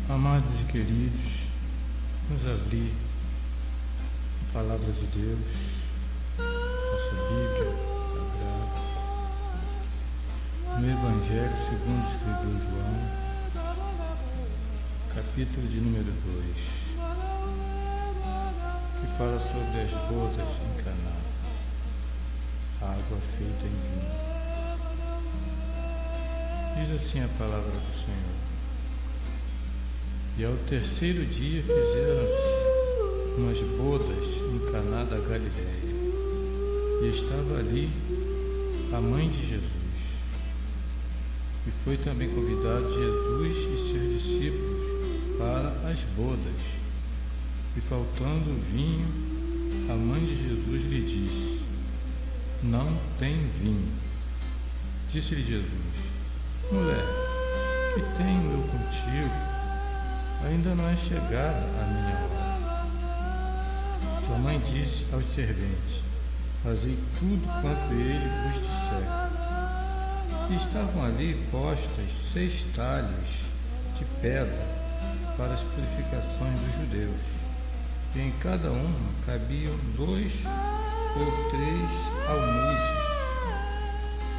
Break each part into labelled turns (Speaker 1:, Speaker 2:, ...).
Speaker 1: Amados e queridos, vamos abrir a Palavra de Deus, nossa Bíblia Sagrada, no Evangelho segundo escreveu João, capítulo de número 2, que fala sobre as bodas em Caná, a água feita em vinho. Diz assim a palavra do Senhor: E ao terceiro dia fizeram-se umas bodas em Caná da Galileia, e estava ali a mãe de Jesus. E foi também convidado Jesus e seus discípulos para as bodas. E faltando o vinho, a mãe de Jesus lhe disse: Não tem vinho. Disse-lhe Jesus: Mulher, que tenho eu contigo? Ainda não é chegada a minha hora. Sua mãe disse aos serventes: Fazei tudo quanto ele vos disser. E estavam ali postas 6 talhas de pedra para as purificações dos judeus, e em cada uma cabiam 2 ou 3 almudes.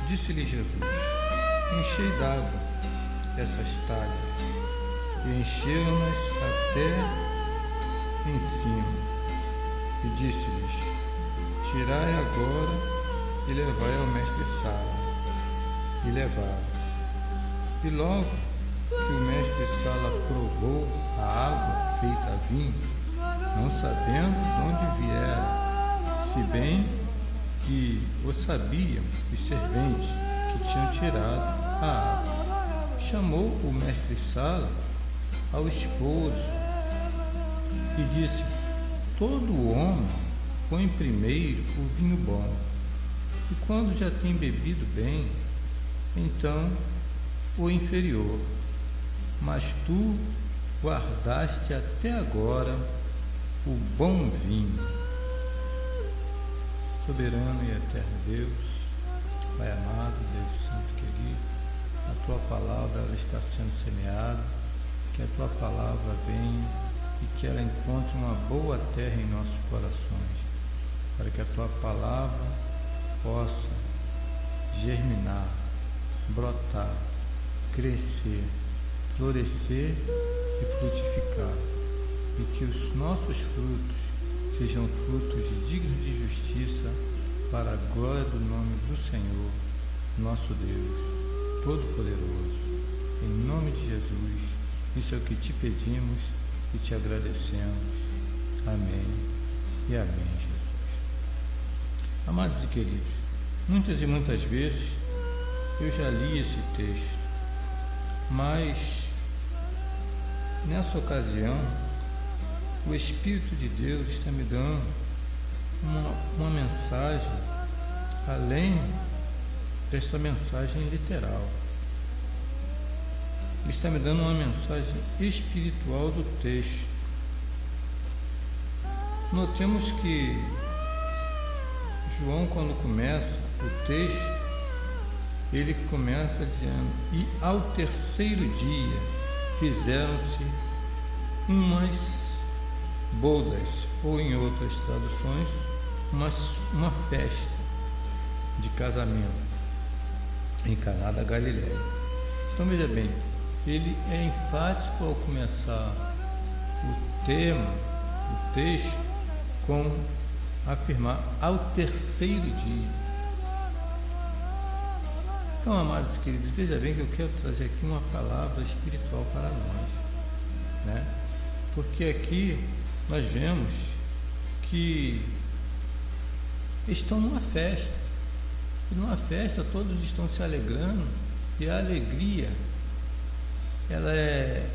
Speaker 1: Disse-lhe Jesus: Enchei d'água essas talhas. E encheram-nas até em cima. E disse-lhes: Tirai agora e levai ao mestre-sala. E levaram. E logo que o mestre-sala provou a água feita a vinho, não sabendo de onde viera, se bem que o sabiam os serventes que tinham tirado a água, chamou o mestre-sala ao esposo e disse: Todo homem põe primeiro o vinho bom, e quando já tem bebido bem, então o inferior, mas tu guardaste até agora o bom vinho. Soberano e eterno Deus, Pai amado, Deus santo querido, a tua palavra ela está sendo semeada, que a tua palavra venha e que ela encontre uma boa terra em nossos corações, para que a tua palavra possa germinar, brotar, crescer, florescer e frutificar, e que os nossos frutos sejam frutos dignos de justiça para a glória do nome do Senhor, nosso Deus Todo-Poderoso. Em nome de Jesus, isso é o que te pedimos e te agradecemos. Amém e amém, Jesus. Amados e queridos, muitas e muitas vezes eu já li esse texto, mas nessa ocasião o Espírito de Deus está me dando uma mensagem além dessa mensagem literal. Ele está me dando uma mensagem espiritual do texto. Notemos que João, quando começa o texto, ele começa dizendo: E ao terceiro dia fizeram-se umas bodas, ou em outras traduções, uma festa de casamento em Caná da Galileia. Então veja bem, ele é enfático ao começar o tema, o texto, com afirmar ao terceiro dia. Então, amados queridos, veja bem que eu quero trazer aqui uma palavra espiritual para nós, né? Porque aqui nós vemos que estão numa festa, e numa festa todos estão se alegrando, e a alegria ela é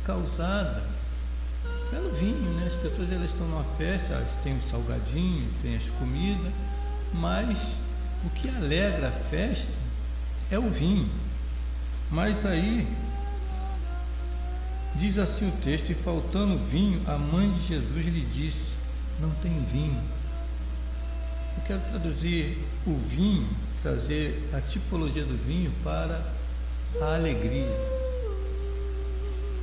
Speaker 1: causada pelo vinho, né? As pessoas elas estão numa festa, elas têm os salgadinhos, têm as comidas, mas o que alegra a festa é o vinho. Mas aí diz assim o texto: E faltando vinho, a mãe de Jesus lhe disse: Não tem vinho. Eu quero traduzir o vinho, trazer a tipologia do vinho para a alegria.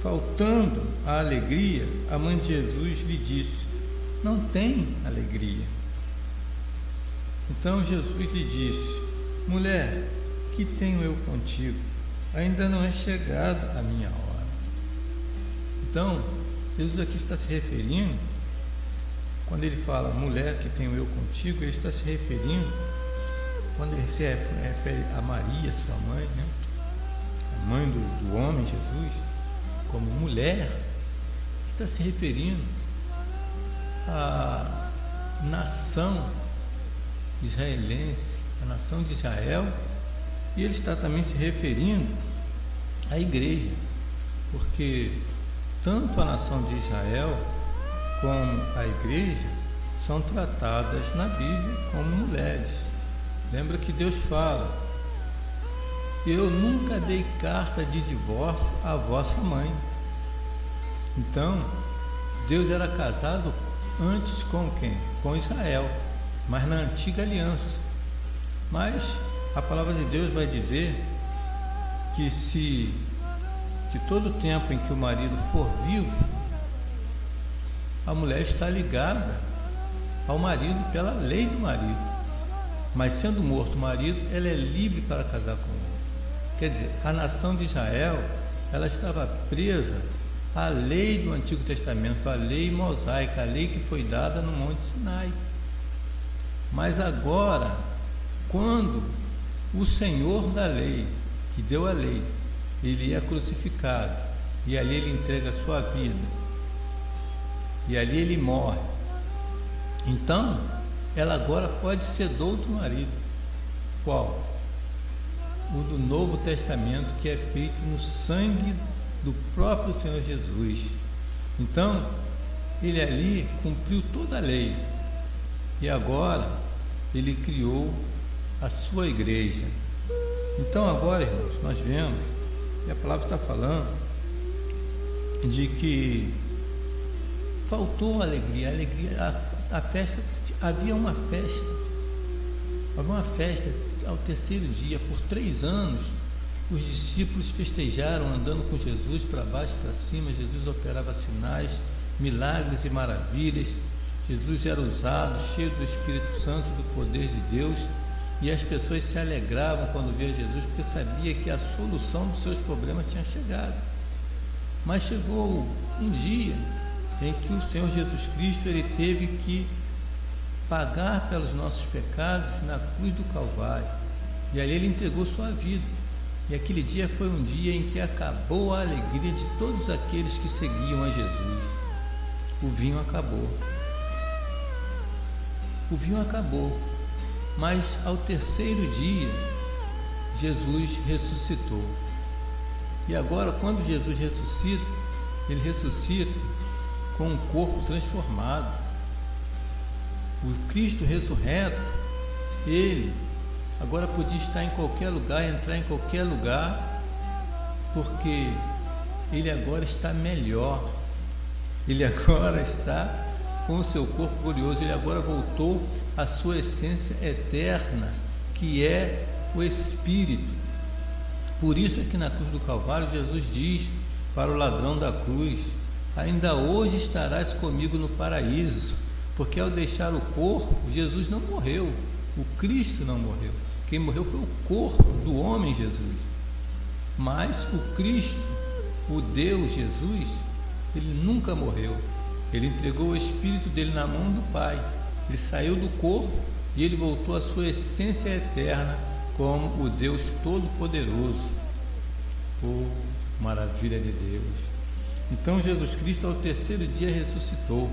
Speaker 1: faltando a alegria, a mãe de Jesus lhe disse: não tem alegria. Então Jesus lhe disse: mulher, que tenho eu contigo? Ainda não é chegada a minha hora. Então, Jesus aqui está se referindo, quando ele fala mulher, que tenho eu contigo, ele está se referindo, quando ele se refere a Maria, sua mãe, né? A mãe do homem Jesus, como mulher, está se referindo à nação israelense, a nação de Israel, e ele está também se referindo à igreja, porque tanto a nação de Israel como a igreja são tratadas na Bíblia como mulheres. Lembra que Deus fala: eu nunca dei carta de divórcio à vossa mãe. Então, Deus era casado antes com quem? Com Israel, mas na antiga aliança. Mas a palavra de Deus vai dizer que todo tempo em que o marido for vivo, a mulher está ligada ao marido pela lei do marido. Mas sendo morto o marido, ela é livre para casar com ele. Quer dizer, a nação de Israel, ela estava presa à lei do Antigo Testamento, à lei mosaica, a lei que foi dada no Monte Sinai. Mas agora, quando o Senhor da lei, que deu a lei, ele é crucificado, e ali ele entrega a sua vida, e ali ele morre, então ela agora pode ser do outro marido. Qual? O do Novo Testamento, que é feito no sangue do próprio Senhor Jesus. Então ele ali cumpriu toda a lei, e agora ele criou a sua igreja. Então agora, irmãos, nós vemos que a palavra está falando de que faltou alegria, a festa, havia uma festa ao terceiro dia. Por 3 anos os discípulos festejaram, andando com Jesus para baixo e para cima. Jesus operava sinais, milagres e maravilhas. Jesus era usado, cheio do Espírito Santo, do poder de Deus, e as pessoas se alegravam quando viam Jesus, porque sabia que a solução dos seus problemas tinha chegado. Mas chegou um dia em que o Senhor Jesus Cristo ele teve que pagar pelos nossos pecados na cruz do Calvário, e ali ele entregou sua vida. E aquele dia foi um dia em que acabou a alegria de todos aqueles que seguiam a Jesus. O vinho acabou. O vinho acabou, mas ao terceiro dia Jesus ressuscitou. E agora, quando Jesus ressuscita, ele ressuscita com um corpo transformado. O Cristo ressurreto, ele agora podia estar em qualquer lugar, entrar em qualquer lugar, porque ele agora está melhor. Ele agora está com o seu corpo glorioso, ele agora voltou à sua essência eterna, que é o Espírito. Por isso é que na cruz do Calvário Jesus diz para o ladrão da cruz: ainda hoje estarás comigo no paraíso. Porque ao deixar o corpo, Jesus não morreu, o Cristo não morreu. Quem morreu foi o corpo do homem Jesus. Mas o Cristo, o Deus Jesus, ele nunca morreu. Ele entregou o Espírito dele na mão do Pai. Ele saiu do corpo e ele voltou à sua essência eterna como o Deus Todo-Poderoso. Oh, maravilha de Deus! Então Jesus Cristo ao terceiro dia ressuscitou,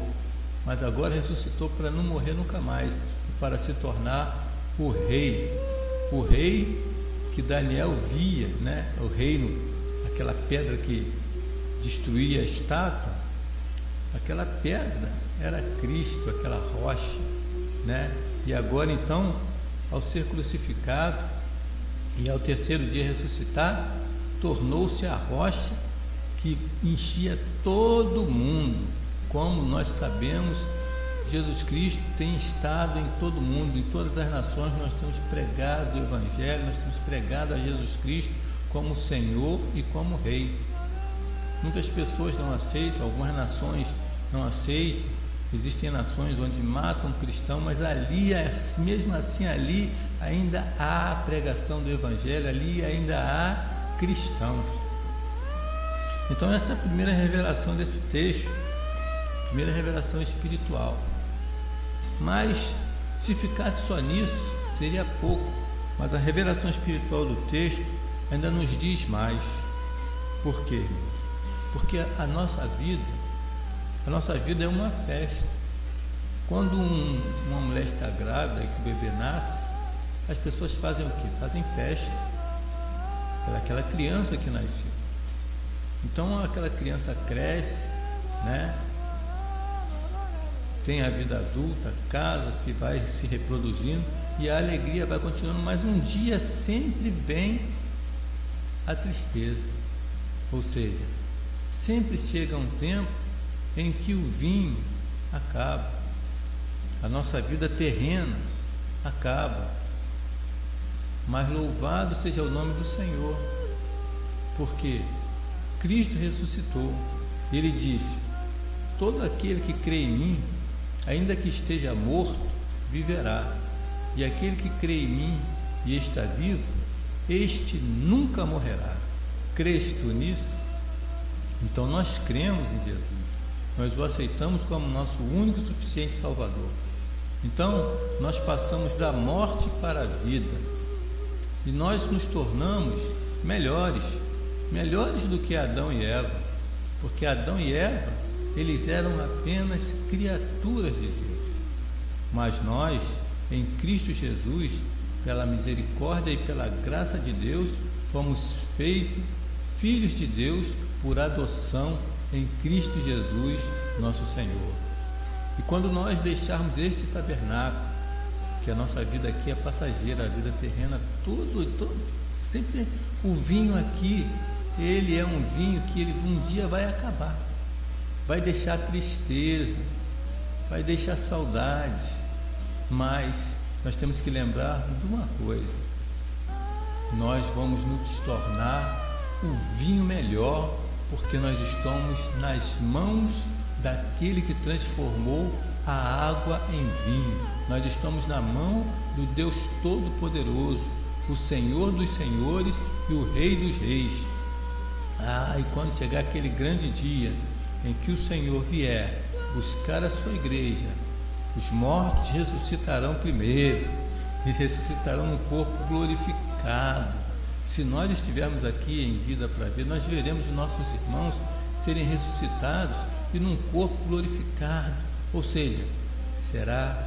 Speaker 1: mas agora ressuscitou para não morrer nunca mais, e para se tornar o rei que Daniel via, né? O reino, aquela pedra que destruía a estátua, aquela pedra era Cristo, aquela rocha, né? E agora então, ao ser crucificado e ao terceiro dia ressuscitar, tornou-se a rocha que enchia todo mundo. Como nós sabemos, Jesus Cristo tem estado em todo mundo, em todas as nações. Nós temos pregado o Evangelho, nós temos pregado a Jesus Cristo como Senhor e como Rei. Muitas pessoas não aceitam, algumas nações não aceitam. Existem nações onde matam cristão, mas ali, mesmo assim, ali ainda há pregação do Evangelho, ali ainda há cristãos. Então essa é a primeira revelação desse texto, primeira revelação espiritual. Mas se ficasse só nisso, seria pouco. Mas a revelação espiritual do texto ainda nos diz mais. Por quê, irmãos? Porque a nossa vida é uma festa. Quando uma mulher está grávida e que o bebê nasce, as pessoas fazem o quê? Fazem festa pelaquela criança que nasceu. Então aquela criança cresce, né? Tem a vida adulta, casa-se, vai se reproduzindo e a alegria vai continuando, mas um dia sempre vem a tristeza. Ou seja, sempre chega um tempo em que o vinho acaba, a nossa vida terrena acaba, mas louvado seja o nome do Senhor, porque Cristo ressuscitou. Ele disse: todo aquele que crê em mim, ainda que esteja morto, viverá, e aquele que crê em mim e está vivo, este nunca morrerá. Crês tu nisso? Então nós cremos em Jesus, nós o aceitamos como nosso único e suficiente Salvador. Então nós passamos da morte para a vida e nós nos tornamos melhores do que Adão e Eva, porque Adão e Eva, eles eram apenas criaturas de Deus, mas nós, em Cristo Jesus, pela misericórdia e pela graça de Deus, fomos feitos filhos de Deus por adoção em Cristo Jesus, nosso Senhor. E quando nós deixarmos este tabernáculo, que a nossa vida aqui é passageira, a vida terrena, sempre o vinho aqui, ele é um vinho que ele um dia vai acabar, vai deixar tristeza, vai deixar saudade, mas nós temos que lembrar de uma coisa: nós vamos nos tornar o vinho melhor, porque nós estamos nas mãos daquele que transformou a água em vinho. Nós estamos na mão do Deus Todo-Poderoso, o Senhor dos Senhores e o Rei dos Reis. E quando chegar aquele grande dia em que o Senhor vier buscar a sua igreja, os mortos ressuscitarão primeiro e ressuscitarão no corpo glorificado. Se nós estivermos aqui em vida para ver, nós veremos os nossos irmãos serem ressuscitados e num corpo glorificado, ou seja, será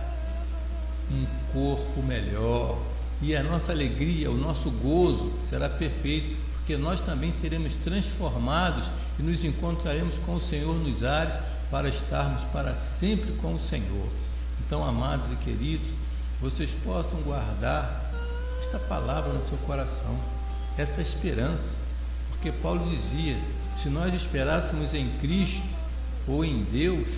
Speaker 1: um corpo melhor, e a nossa alegria, o nosso gozo será perfeito, porque nós também seremos transformados e nos encontraremos com o Senhor nos ares para estarmos para sempre com o Senhor. Então, amados e queridos, vocês possam guardar esta palavra no seu coração, essa esperança, porque Paulo dizia: se nós esperássemos em Cristo ou em Deus,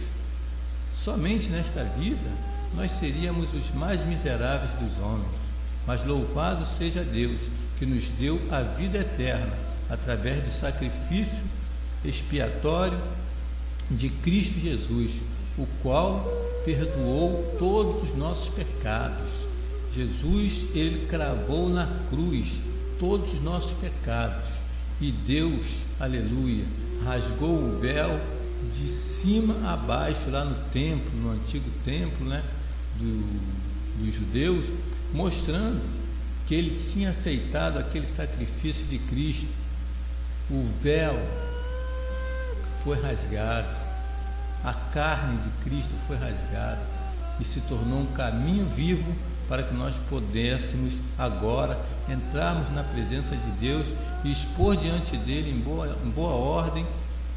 Speaker 1: somente nesta vida, nós seríamos os mais miseráveis dos homens, mas louvado seja Deus, que nos deu a vida eterna, através do sacrifício expiatório de Cristo Jesus, o qual perdoou todos os nossos pecados. Jesus, ele cravou na cruz todos os nossos pecados, e Deus, aleluia, rasgou o véu de cima a baixo lá no templo, no antigo templo, né, dos judeus, mostrando que ele tinha aceitado aquele sacrifício de Cristo. O véu foi rasgado, a carne de Cristo foi rasgada e se tornou um caminho vivo para que nós pudéssemos agora entrarmos na presença de Deus e expor diante dele em boa ordem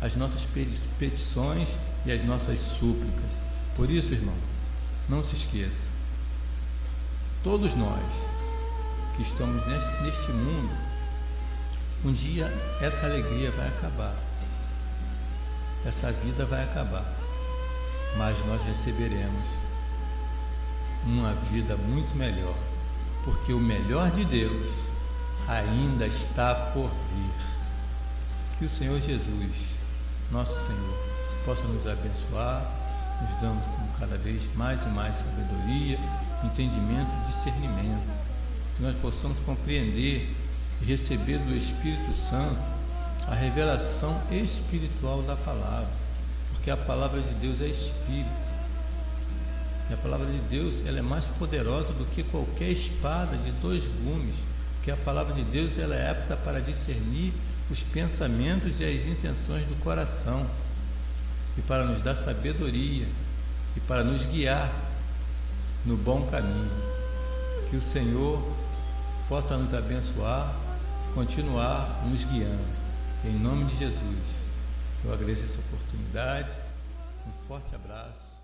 Speaker 1: as nossas petições e as nossas súplicas. Por isso, irmão, não se esqueça, todos nós que estamos neste mundo, um dia essa alegria vai acabar, essa vida vai acabar, mas nós receberemos uma vida muito melhor, porque o melhor de Deus ainda está por vir. Que o Senhor Jesus nosso Senhor, possa nos abençoar, nos dando cada vez mais e mais sabedoria, entendimento, discernimento, que nós possamos compreender e receber do Espírito Santo a revelação espiritual da palavra, porque a palavra de Deus é Espírito, e a palavra de Deus ela é mais poderosa do que qualquer espada de 2 gumes, porque a palavra de Deus ela é apta para discernir os pensamentos e as intenções do coração, e para nos dar sabedoria, e para nos guiar no bom caminho. Que o Senhor possa nos abençoar, continuar nos guiando. Em nome de Jesus, eu agradeço essa oportunidade. Um forte abraço.